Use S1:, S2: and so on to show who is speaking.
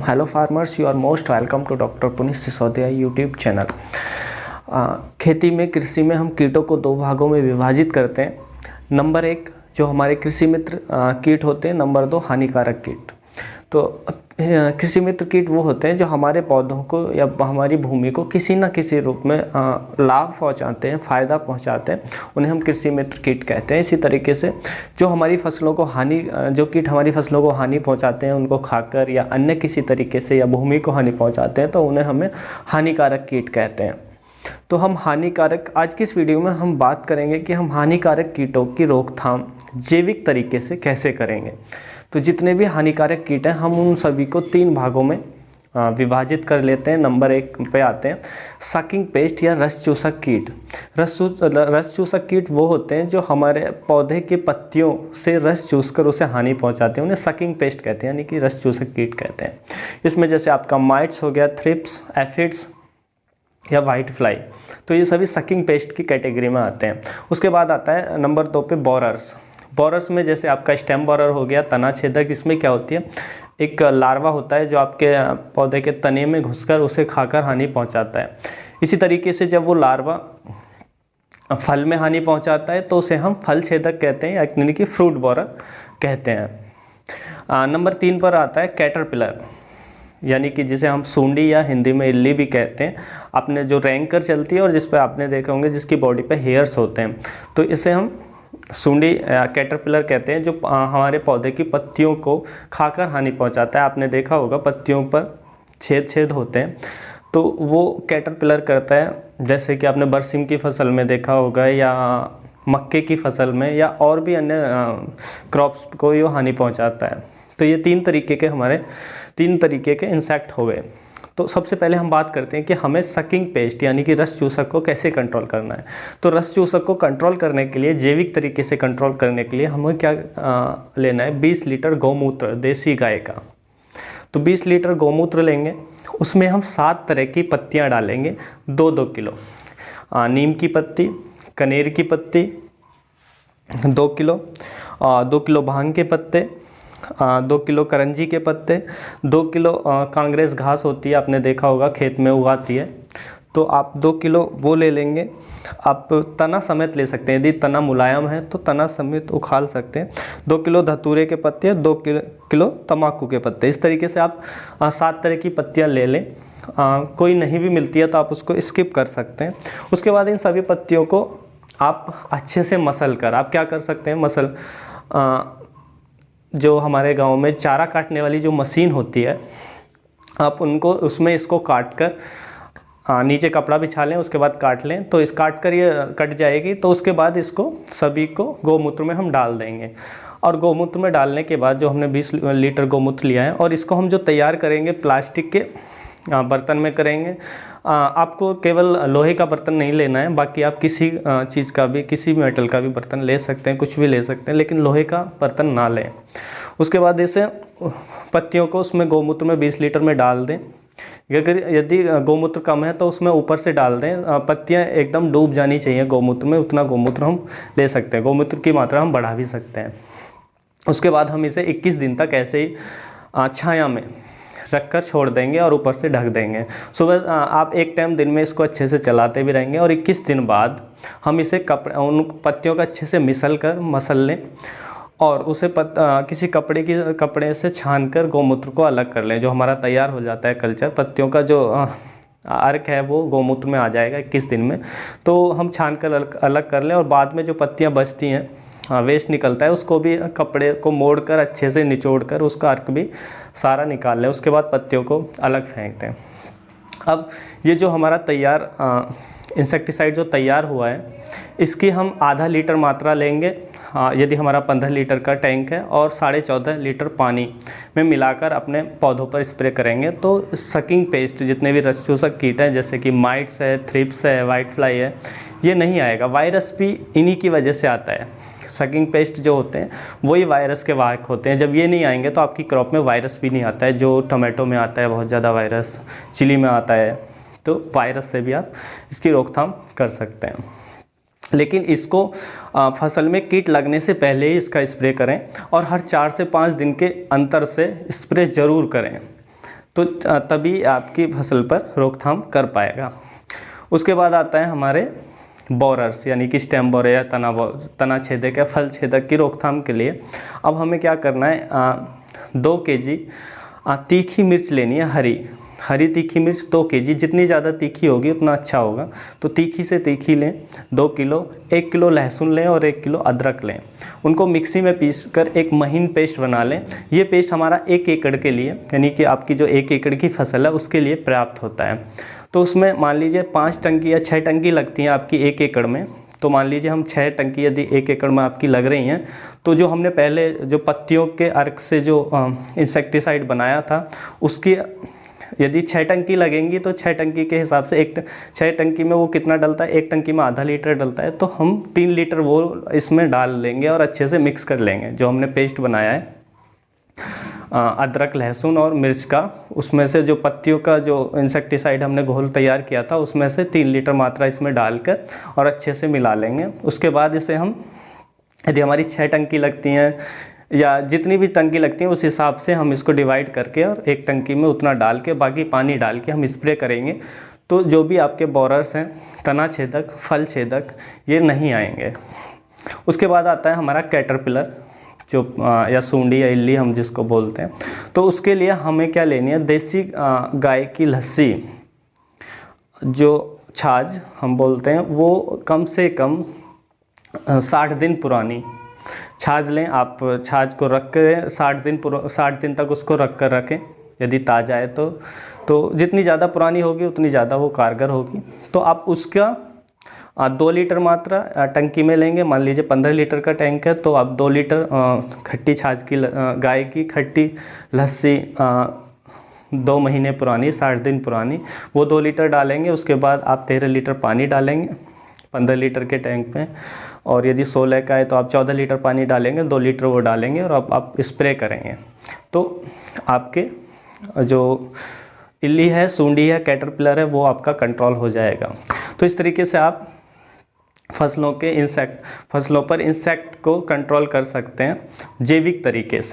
S1: Hello farmers, you are most welcome to doctor Puneet Sisodia YouTube channel. खेती में, कृषि में हम कीटों को दो भागों में विभाजित करते हैं। नंबर एक जो हमारे कृषि मित्र कीट होते हैं, नंबर दो हानिकारक कीट। तो कृषि मित्र कीट वो होते हैं जो हमारे पौधों को या हमारी भूमि को किसी न किसी रूप में लाभ पहुंचाते हैं, फ़ायदा पहुंचाते हैं, उन्हें हम कृषि मित्र कीट कहते हैं। इसी तरीके से जो हमारी फसलों को जो कीट हमारी फसलों को हानि पहुंचाते हैं, उनको खाकर या अन्य किसी तरीके से या भूमि को हानि पहुंचाते हैं, तो उन्हें हमें हानिकारक कीट कहते हैं। तो हम हानिकारक, आज की इस वीडियो में हम बात करेंगे कि हम हानिकारक कीटों की रोकथाम जैविक तरीके से कैसे करेंगे। तो जितने भी हानिकारक कीट हैं, हम उन सभी को तीन भागों में विभाजित कर लेते हैं। नंबर एक पे आते हैं सकिंग पेस्ट या रस चूसक कीट। रस चूसक कीट वो होते हैं जो हमारे पौधे के पत्तियों से रस चूसकर उसे हानि पहुंचाते हैं, उन्हें सकिंग पेस्ट कहते हैं, यानी कि रस चूसक कीट कहते हैं। इसमें जैसे आपका माइट्स हो गया, थ्रिप्स, एफिड्स या वाइट फ्लाई, तो ये सभी सकिंग पेस्ट की कैटेगरी में आते हैं। उसके बाद आता है नंबर दो पे बोरर्स। बोरर्स में जैसे आपका स्टेम बोरर हो गया, तना छेदक। इसमें क्या होती है, एक लार्वा होता है जो आपके पौधे के तने में घुसकर उसे खाकर हानि पहुंचाता है। इसी तरीके से जब वो लार्वा फल में हानि पहुंचाता है तो उसे हम फल छेदक कहते हैं, यानी कि फ्रूट बोरर कहते हैं। नंबर तीन पर आता है कैटरपिलर, यानी कि जिसे हम सूंडी या हिंदी में इल्ली भी कहते हैं। आपने जो रैंक कर चलती है और जिस पर आपने देखे होंगे जिसकी बॉडी पे हेयर्स होते हैं, तो इसे हम सूंडी कैटरपिलर कहते हैं, जो हमारे पौधे की पत्तियों को खाकर हानि पहुंचाता है। आपने देखा होगा पत्तियों पर छेद होते हैं, तो वो कैटरपिलर करता है। जैसे कि आपने बरसीम की फसल में देखा होगा या मक्के की फसल में या और भी अन्य क्रॉप्स को ये हानि पहुंचाता है। तो ये तीन तरीके के इंसेक्ट हो गए। तो सबसे पहले हम बात करते हैं कि हमें सकिंग पेस्ट यानी कि रस चूसक को कैसे कंट्रोल करना है। तो रस चूसक को कंट्रोल करने के लिए, जैविक तरीके से कंट्रोल करने के लिए हमें क्या लेना है, 20 लीटर गौमूत्र देसी गाय का। तो 20 लीटर गौमूत्र लेंगे, उसमें हम 7 तरह की पत्तियां डालेंगे, 2-2 किलो। नीम की पत्ती, कनेर की पत्ती 2 किलो, 2 किलो भांग के पत्ते, 2 किलो करंजी के पत्ते, 2 किलो कांग्रेस घास होती है, आपने देखा होगा खेत में उगाती है, तो आप 2 किलो वो ले लेंगे। आप तना समेत ले सकते हैं, यदि तना मुलायम है तो तना समेत उखाल सकते हैं। 2 किलो धतूरे के पत्ते, 2 किलो तम्बाकू के पत्ते। इस तरीके से आप 7 तरह की पत्तियां ले लें। कोई नहीं भी मिलती है तो आप उसको स्किप कर सकते हैं। उसके बाद इन सभी पत्तियों को आप अच्छे से मसल कर, आप क्या कर सकते हैं, जो हमारे गांव में चारा काटने वाली जो मशीन होती है, आप उनको उसमें इसको काट कर नीचे कपड़ा बिछा लें, उसके बाद काट लें, तो इस काट कर ये कट जाएगी। तो उसके बाद इसको सभी को गौमूत्र में हम डाल देंगे। और गौमूत्र में डालने के बाद जो हमने 20 लीटर गौमूत्र लिया है, और इसको हम जो तैयार करेंगे प्लास्टिक के बर्तन में करेंगे। आपको केवल लोहे का बर्तन नहीं लेना है, बाकी आप किसी चीज़ का भी, किसी भी मेटल का भी बर्तन ले सकते हैं, कुछ भी ले सकते हैं, लेकिन लोहे का बर्तन ना लें। उसके बाद इसे पत्तियों को उसमें गौमूत्र में 20 लीटर में डाल दें। यदि गौमूत्र कम है तो उसमें ऊपर से डाल दें। पत्तियां एकदम डूब जानी चाहिए गौमूत्र में, उतना गौमूत्र हम ले सकते हैं। गौमूत्र की मात्रा हम बढ़ा भी सकते हैं। उसके बाद हम इसे 21 दिन तक ऐसे ही छाया में रखकर छोड़ देंगे और ऊपर से ढक देंगे। सुबह आप एक टाइम दिन में इसको अच्छे से चलाते भी रहेंगे, और 21 दिन बाद हम इसे उन पत्तियों का अच्छे से मसल लें, और उसे किसी कपड़े से छानकर गौमूत्र को अलग कर लें। जो हमारा तैयार हो जाता है कल्चर, पत्तियों का जो अर्क है वो गौमूत्र में आ जाएगा 21 दिन में। तो हम छान कर अलग कर लें, और बाद में जो पत्तियाँ बचती हैं, वेस्ट निकलता है, उसको भी कपड़े को मोड़कर अच्छे से निचोड़कर उसका अर्क भी सारा निकाल लें। उसके बाद पत्तियों को अलग फेंक दें। अब ये जो हमारा तैयार इंसेक्टिसाइड जो तैयार हुआ है, इसकी हम आधा लीटर मात्रा लेंगे। यदि हमारा 15 लीटर का टैंक है, और 14.5 लीटर पानी में मिलाकर अपने पौधों पर स्प्रे करेंगे, तो सकिंग पेस्ट, जितने भी रस चूसक कीट हैं, जैसे कि माइट्स है, थ्रिप्स है, वाइट फ्लाई है, ये नहीं आएगा। वायरस भी इन्हीं की वजह से आता है। सकिंग पेस्ट जो होते हैं वही वायरस के वाहक होते हैं। जब ये नहीं आएंगे तो आपकी क्रॉप में वायरस भी नहीं आता है, जो टमाटो में आता है बहुत ज़्यादा वायरस, चिली में आता है। तो वायरस से भी आप इसकी रोकथाम कर सकते हैं। लेकिन इसको फसल में कीट लगने से पहले ही इसका स्प्रे करें और हर 4 से 5 दिन के अंतर से स्प्रे ज़रूर करें। तो तभी आपकी फसल पर रोकथाम कर पाएगा। उसके बाद आता है हमारे बोरर्स, यानी कि स्टेम बोरर या तना छेदक या फल छेदक की रोकथाम के लिए अब हमें क्या करना है, 2 kg तीखी मिर्च लेनी है, हरी तीखी मिर्च 2 kg। जितनी ज़्यादा तीखी होगी उतना अच्छा होगा, तो तीखी से तीखी लें 2 किलो। 1 किलो लहसुन लें और 1 किलो अदरक लें, उनको मिक्सी में पीस कर एक महीन पेस्ट बना लें। ये पेस्ट हमारा 1 एकड़ के लिए, यानी कि आपकी जो 1 एकड़ की फसल है उसके लिए पर्याप्त होता है। तो उसमें मान लीजिए 5 टंकी या 6 टंकी लगती हैं आपकी 1 एकड़ में, तो मान लीजिए हम 6 टंकी यदि 1 एकड़ में आपकी लग रही हैं, तो जो हमने पहले जो पत्तियों के अर्क से जो इंसेक्टिसाइड बनाया था उसकी यदि 6 टंकी लगेंगी तो 6 टंकी के हिसाब से 6 टंकी में वो कितना डलता है, 1 टंकी में आधा लीटर डलता है, तो हम 3 लीटर वो इसमें डाल लेंगे और अच्छे से मिक्स कर लेंगे। जो हमने पेस्ट बनाया है अदरक लहसुन और मिर्च का, उसमें से जो पत्तियों का जो इंसेक्टिसाइड हमने घोल तैयार किया था उसमें से 3 लीटर मात्रा इसमें डालकर और अच्छे से मिला लेंगे। उसके बाद इसे हम, यदि हमारी 6 टंकी लगती हैं या जितनी भी टंकी लगती हैं उस हिसाब से हम इसको डिवाइड करके और 1 टंकी में उतना डाल के बाकी पानी डाल के हम स्प्रे करेंगे, तो जो भी आपके बोरर्स हैं, तना छेदक, फल छेदक, ये नहीं आएंगे। उसके बाद आता है हमारा कैटरपिलर, जो या सूंडी या इल्ली हम जिसको बोलते हैं। तो उसके लिए हमें क्या लेनी है, देसी गाय की लस्सी, जो छाछ हम बोलते हैं, वो कम से कम 60 दिन पुरानी छाछ लें। आप छाछ को रख कर 60 दिन तक उसको रख कर रखें, यदि ताज़ा है तो जितनी ज़्यादा पुरानी होगी उतनी ज़्यादा वो कारगर होगी। तो आप उसका 2 लीटर मात्रा टंकी में लेंगे। मान लीजिए 15 लीटर का टैंक है तो आप 2 लीटर खट्टी छाछ की गाय की खट्टी लस्सी 2 महीने पुरानी, 60 दिन पुरानी, वो 2 लीटर डालेंगे। उसके बाद आप 13 लीटर पानी डालेंगे 15 लीटर के टैंक में, और यदि 16 का है तो आप 14 लीटर पानी डालेंगे, 2 लीटर वो डालेंगे और आप स्प्रे करेंगे। तो आपके जो इल्ली है, सूंडी है, कैटरपिलर है, वो आपका कंट्रोल हो जाएगा। तो इस तरीके से आप फसलों पर इंसेक्ट को कंट्रोल कर सकते हैं जैविक तरीके से।